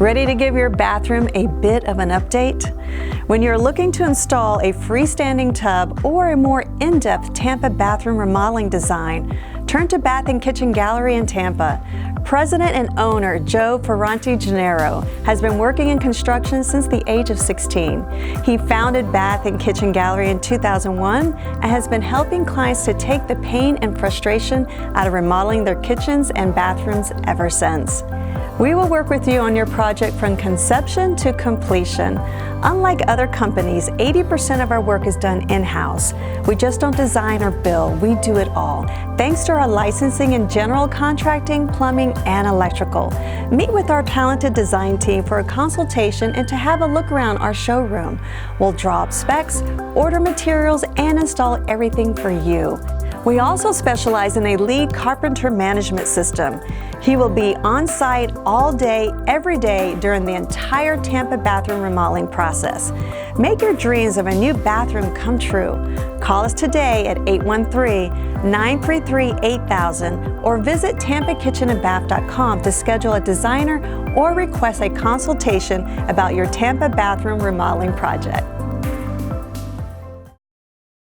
Ready to give your bathroom a bit of an update? When you're looking to install a freestanding tub or a more in-depth Tampa Bathroom Remodeling design, turn to Bath & Kitchen Gallery in Tampa. President and owner Joe Ferrantegennaro has been working in construction since the age of 16. He founded Bath & Kitchen Gallery in 2001 and has been helping clients to take the pain and frustration out of remodeling their kitchens and bathrooms ever since. We will work with you on your project from conception to completion. Unlike other companies, 80% of our work is done in-house. We just don't design or build, we do it all. Thanks to our licensing in general contracting, plumbing, and electrical. Meet with our talented design team for a consultation and to have a look around our showroom. We'll draw up specs, order materials, and install everything for you. We also specialize in a lead carpenter management system. He will be on site all day, every day during the entire Tampa bathroom remodeling process. Make your dreams of a new bathroom come true. Call us today at 813-933-8000 or visit tampakitchenandbath.com to schedule a designer or request a consultation about your Tampa bathroom remodeling project.